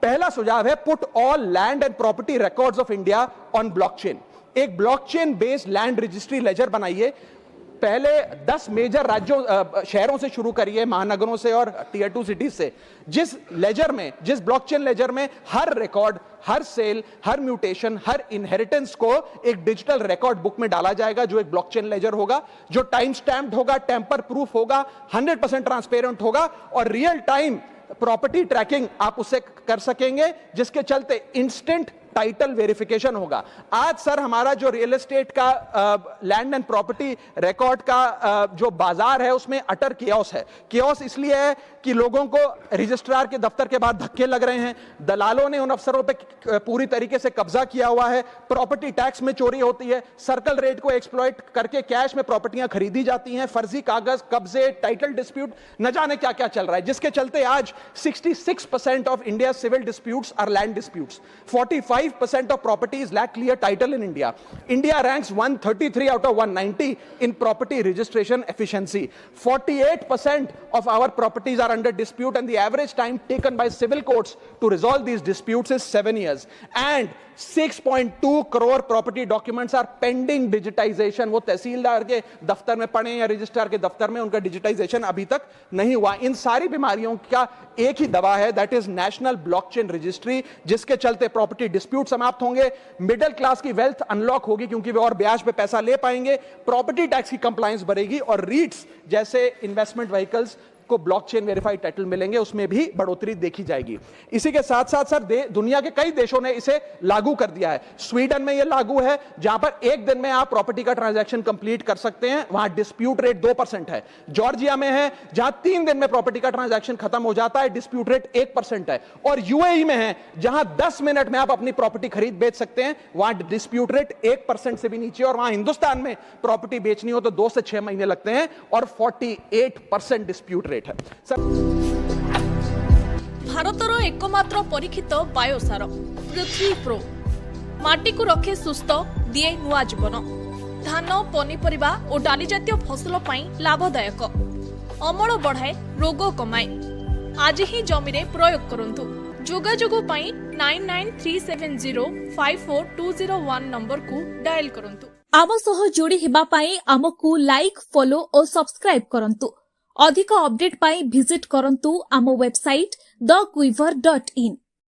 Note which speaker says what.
Speaker 1: पहला सुझाव है put all land and property records of India on blockchain. एक blockchain based land registry ledger बनाइए। पहले 10 मेजर राज्यों शहरों से शुरू करिए, महानगरों से और टियर 2 सिटीज से, जिस ब्लॉकचेन लेजर में हर रिकॉर्ड, हर सेल, हर म्यूटेशन, हर इनहेरिटेंस को एक डिजिटल रिकॉर्ड बुक में डाला जाएगा, जो एक ब्लॉकचेन लेजर होगा, जो टाइम स्टैम्प्ड होगा, टेम्पर प्रूफ होगा, 100% ट्रांसपेरेंट होगा और रियल टाइम प्रॉपर्टी ट्रैकिंग आप उससे कर सकेंगे, जिसके चलते इंस्टेंट टाइटल वेरिफिकेशन होगा। आज सर हमारा जो रियल एस्टेट का लैंड एंड प्रॉपर्टी रिकॉर्ड का जो बाजार है उसमें अटर कियोस है। कियोस इसलिए है कि लोगों को रजिस्ट्रार के दफ्तर के बाद धक्के लग रहे हैं, दलालों ने उन अफसरों पे पूरी तरीके से कब्जा किया हुआ है, प्रॉपर्टी टैक्स में चोरी होती है, सर्कल रेट को एक्सप्लॉइट करके कैश में प्रॉपर्टियां खरीदी जाती हैं, फर्जी कागज, कब्जे, टाइटल डिस्प्यूट, न जाने क्या क्या चल रहा है, जिसके चलते आज 66% of India civil disputes are land disputes. 45% of properties lack clear title in India. India ranks 133 out of 190 in property registration efficiency. 48% of our properties are under dispute and the average time taken by civil courts to resolve these disputes is 7 years. And 6.2 crore property documents are pending digitization. वो तहसीलदार के दफ्तर में पड़े या registrar के दफ्तर में, उनका डिजिटाइजेशन अभी तक नहीं हुआ। इन सारी बीमारियों का एक ही दवा है, that is national blockchain registry, जिसके चलते प्रॉपर्टी डिस्प्यूट समाप्त होंगे, मिडिल क्लास की वेल्थ अनलॉक होगी क्योंकि वे और ब्याज पे पैसा ले पाएंगे, प्रॉपर्टी टैक्स की कंप्लायंस बढ़ेगी और रीट्स जैसे इन्वेस्टमेंट व्हीकल्स को ब्लॉकचेन वेरीफाइड टाइटल मिलेंगे, उसमें भी बढ़ोतरी देखी जाएगी। इसी के साथ साथ सर दुनिया के कई देशों ने इसे लागू कर दिया है। स्वीडन में यह लागू है, जहां पर एक दिन में आप प्रॉपर्टी का ट्रांजैक्शन कंप्लीट कर सकते हैं, वहां डिस्प्यूट रेट 2% है। जॉर्जिया में है, जहां 3 दिन में प्रॉपर्टी का ट्रांजैक्शन खत्म हो जाता है, डिस्प्यूट रेट 1% है। और यूएई में है, जहां 10 मिनट में आप अपनी प्रॉपर्टी खरीद बेच सकते हैं, वहां डिस्प्यूट रेट 1% से भी नीचे। और वहां हिंदुस्तान में प्रॉपर्टी बेचनी हो तो 2 से 6 महीने लगते हैं और 48% डिस्प्यूट रेट है।
Speaker 2: भारतर एकमात्र परीक्षित बायोसार पृथ्वी प्रो माटी को रखे सुस्थ, दिए नुआ जीवन। धान, पनीपरिबा और डाली जातीय फसल पई लाभदायक, अमल बढ़ाए, रोग कमाए। आज ही जमी रे प्रयोग करंतु। जोगाजोग पई 9937054201 नंबर को डायल करंतु। आम सह जोड़ी हेबा पई आमको लाइक, फॉलो और सब्सक्राइब करंतु। अधिक अपडेट पाई विजिट करंतु आम वेबसाइट thequiver.in।